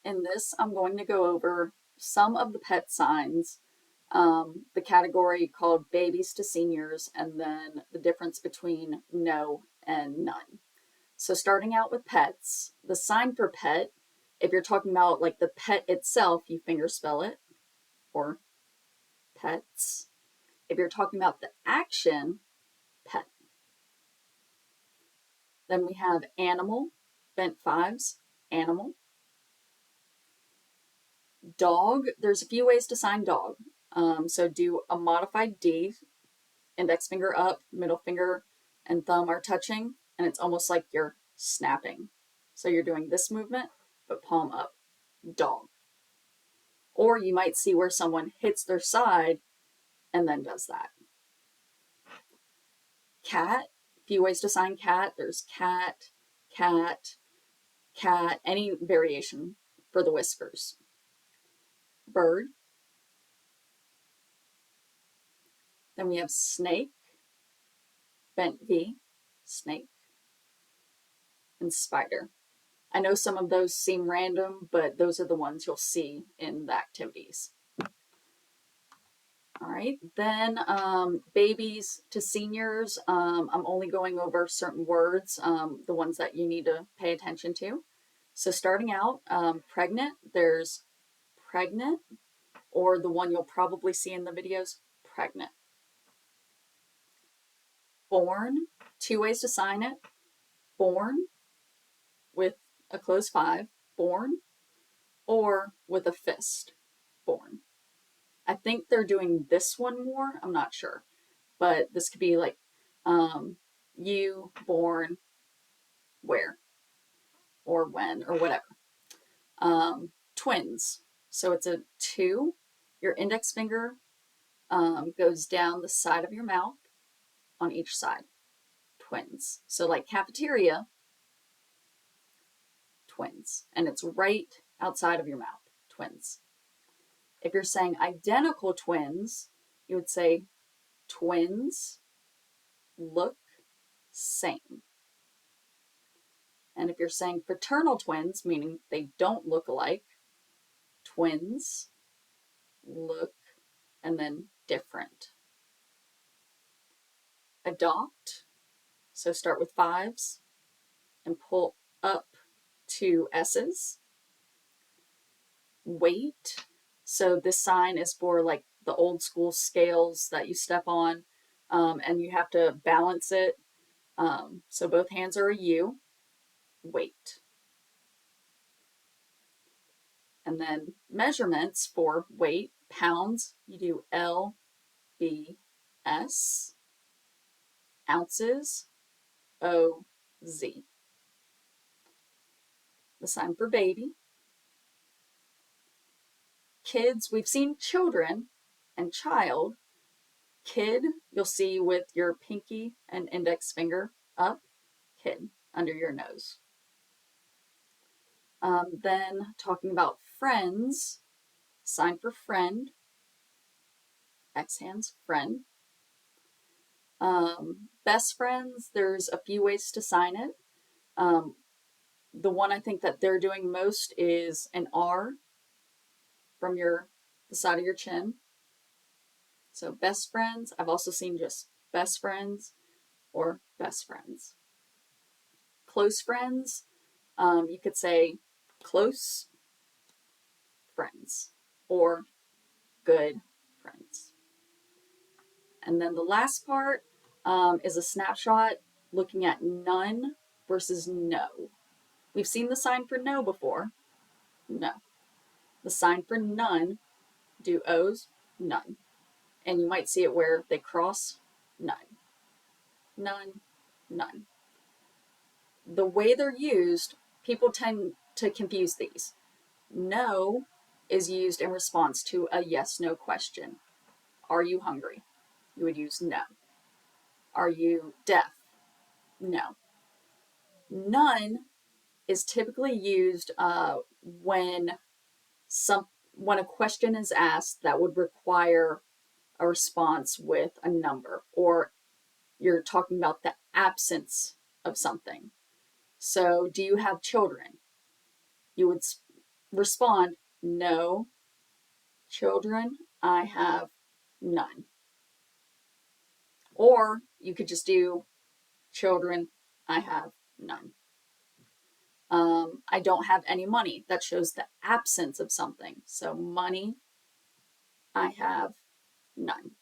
In this, I'm going to go over some of the pet signs, the category called babies to seniors, and then the difference between no and none. So starting out with pets, the sign for pet, if you're talking about like the pet itself, you fingerspell it, or pets. If you're talking about the action, pet. Then we have animal, bent fives, animal. Dog, there's a few ways to sign dog. So do a modified D, index finger up, middle finger and thumb are touching, and it's almost like you're snapping. So you're doing this movement, but palm up, dog. Or you might see where someone hits their side and then does that. Cat, a few ways to sign cat. There's cat, cat, cat, any variation for the whiskers. Bird. Then we have snake, bent V, snake, and spider. I know some of those seem random, but those are the ones you'll see in the activities. All right, then babies to seniors, I'm only going over certain words, the ones that you need to pay attention to. So starting out, pregnant, there's pregnant, or the one you'll probably see in the videos, pregnant. Born, two ways to sign it. Born with a closed five, born, or with a fist, born. I think they're doing this one more, I'm not sure, but this could be like you born where or when or whatever. Twins, so it's a two, your index finger goes down the side of your mouth on each side, twins. So like cafeteria, twins, and it's right outside of your mouth, twins. If you're saying identical twins, you would say twins look same. And if you're saying fraternal twins, meaning they don't look alike, twins look and then different. Adopt, so start with fives and pull up to S's. Weight, so this sign is for like the old school scales that you step on, and you have to balance it. So both hands are a U, weight. And then measurements for weight, pounds, you do L, B, S. Ounces, O, Z. The sign for baby. Kids, we've seen children and child. Kid, you'll see with your pinky and index finger up, kid, under your nose. Then talking about friends, sign for friend, X hands, friend. Best friends, there's a few ways to sign it. The one I think that they're doing most is an R from the side of your chin. So best friends, I've also seen just best friends or best friends. Close friends, you could say close friends or good friends. And then the last part is a snapshot looking at none versus no. We've seen the sign for no before, no. The sign for none, do O's, none. And you might see it where they cross, none. None, none. The way they're used, people tend to confuse these. No is used in response to a yes-no question. Are you hungry? You would use no. Are you deaf? No. None is typically used when a question is asked that would require a response with a number, or you're talking about the absence of something. So, do you have children? You would respond, no children, I have none. Or you could just do children, I have none. I don't have any money. That shows the absence of something. So money, I have none.